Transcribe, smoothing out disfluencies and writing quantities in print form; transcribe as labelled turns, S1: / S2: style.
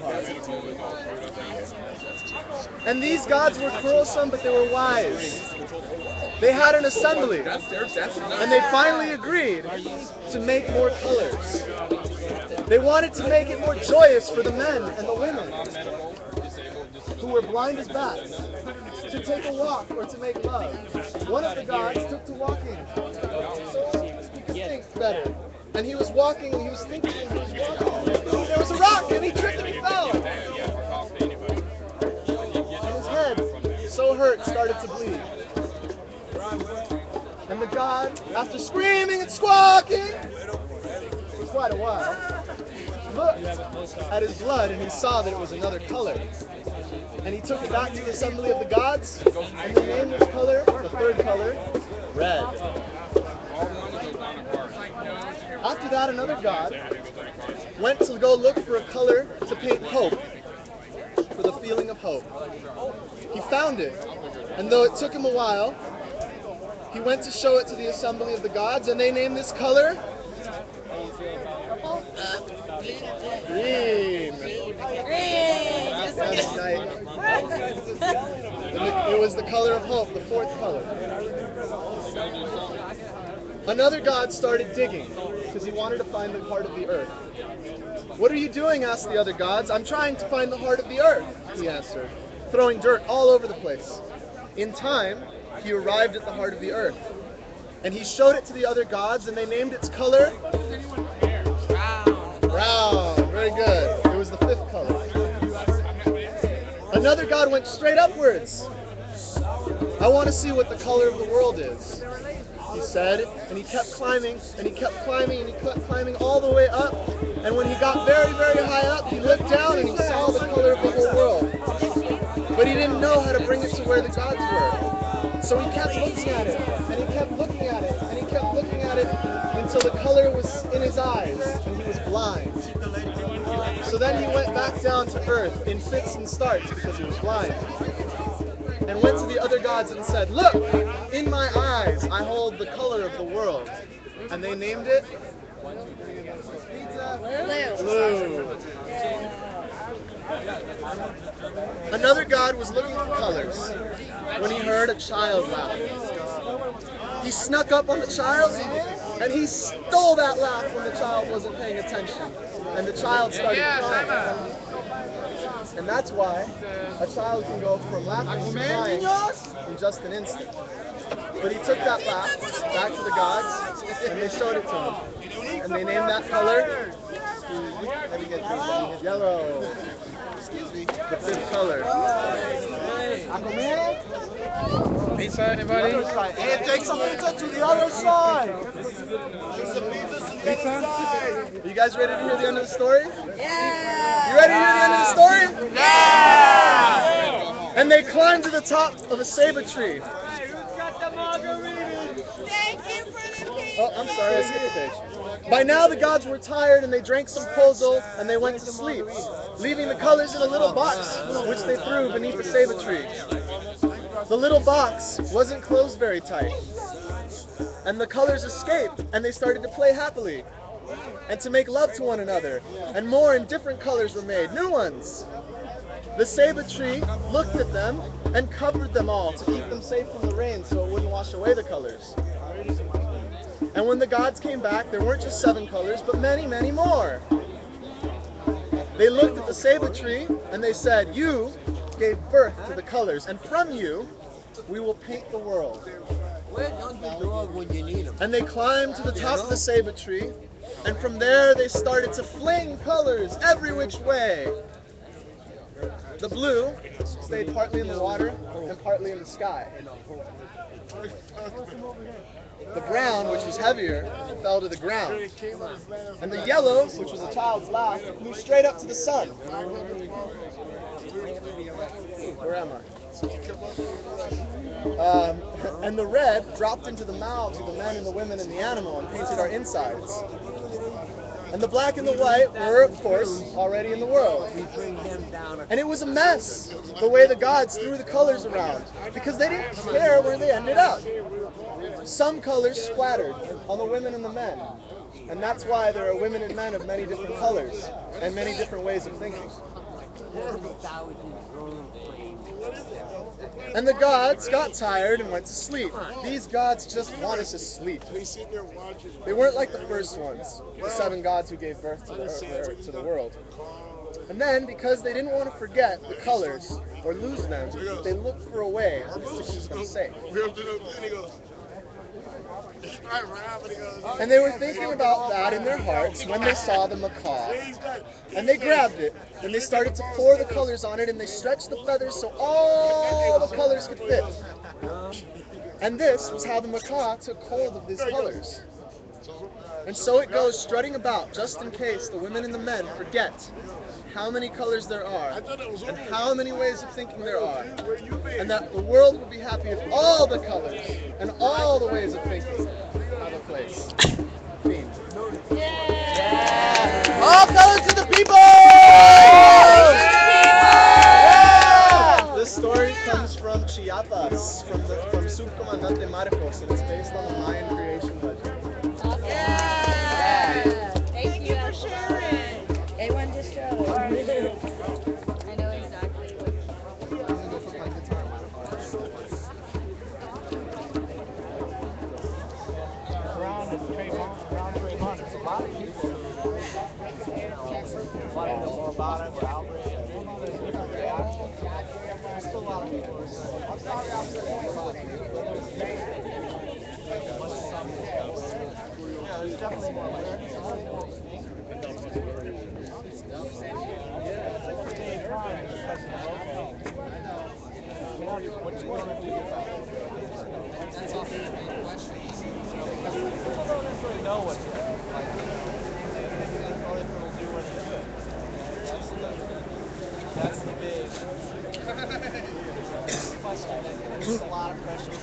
S1: heart. And these gods were quarrelsome, but they were wise. They had an assembly, and they finally agreed to make more colors. They wanted to make it more joyous for the men and the women who were blind as bats to take a walk or to make love. One of the gods took to walking so he could think better. And he was walking and he was thinking and he was walking. There was a rock and he tripped and he fell. And his head, so hurt, started to bleed. And the god, after screaming and squawking for quite a while, looked at his blood and he saw that it was another color. And he took it back to the assembly of the gods, and they named this color, the third color, red. After that, another god went to go look for a color to paint hope, for the feeling of hope. He found it, and though it took him a while, he went to show it to the assembly of the gods, and they named this color green. That's nice. It was the color of hope, the fourth color. Another god started digging because he wanted to find the heart of the earth. "What are you doing?" asked the other gods. "I'm trying to find the heart of the earth," he answered, throwing dirt all over the place. In time, he arrived at the heart of the earth, and he showed it to the other gods, and they named its color brown. Very good. It was the fifth color. Another god went straight upwards. "I want to see what the color of the world is," he said, and he kept climbing, and he kept climbing, and he kept climbing all the way up, and when he got very, very high up, he looked down and he saw the color of the whole world. But he didn't know how to bring it to where the gods were. So he kept looking at it, and he kept looking at it, and he kept looking at it, until the color was in his eyes, and he was blind. So then he went back down to earth in fits and starts because he was blind, and went to the other gods and said, "Look, in my eyes I hold the color of the world." And they named it blue. Another god was looking for colors when he heard a child laugh. He snuck up on the child and he stole that laugh when the child wasn't paying attention. And the child started crying. And that's why a child can go from laughing to crying in just an instant. But he took that laugh back to the gods and they showed it to him. And they named that color yellow. The fifth color.
S2: Pizza, anybody?
S1: Hey, take some pizza to the other side. You guys ready to hear the end of the story?
S3: Yeah!
S1: You ready to hear the end of the story?
S3: Yeah!
S1: And they climbed to the top of a ceiba tree.
S3: Thank you for the pizza!
S1: Oh, I'm sorry, I skipped a page. By now the gods were tired and they drank some pozol and they went to sleep, leaving the colors in a little box which they threw beneath the ceiba tree. The little box wasn't closed very tight, and the colors escaped and they started to play happily and to make love to one another, and more and different colors were made, new ones. The ceiba tree looked at them and covered them all to keep them safe from the rain so it wouldn't wash away the colors. And when the gods came back, there weren't just 7 colors, but many, many more. They looked at the ceiba tree and they said, "You gave birth to the colors, and from you, we will paint the world." And they climbed to the top of the ceiba tree, and from there they started to fling colors every which way. The blue stayed partly in the water and partly in the sky. The brown, which was heavier, fell to the ground. And the yellow, which was a child's laugh, flew straight up to the sun. Where am I? And the red dropped into the mouths of the men and the women and the animal and painted our insides. And the black and the white were, of course, already in the world. And it was a mess, the way the gods threw the colors around, because they didn't care where they ended up. Some colors splattered on the women and the men, and that's why there are women and men of many different colors and many different ways of thinking. And the gods got tired and went to sleep. These gods just wanted to sleep. They weren't like the first ones, the seven gods who gave birth to the world. And then, because they didn't want to forget the colors or lose them, they looked for a way to keep them safe. And they were thinking about that in their hearts when they saw the macaw. And they grabbed it, and they started to pour the colors on it, and they stretched the feathers so all the colors could fit. And this was how the macaw took hold of these colors. And so it goes strutting about, just in case the women and the men forget how many colors there are, and how many ways of thinking there are, and that the world would be happy if all the colors and all the ways of thinking have a place. Theme.
S3: Yeah.
S1: All colors to the people! Yeah! This story comes from Chiapas, from Subcomandante Marcos, and it's based on the Mayan creation legend.
S3: Yeah. Thank you for sharing. A1 distro. I know exactly what
S1: I'm gonna go put my guitar on.
S2: Around Trayvon, there's a lot of people who want to know more about it, where Albert and there's different reactions. There's still a lot of people who are saying, I'm sorry, I'm yeah, there's definitely more what you want to do about it. That's also the big question. Because people don't necessarily know what's right. Like, or if it'll do any good. That's the big question. There's a lot of pressure.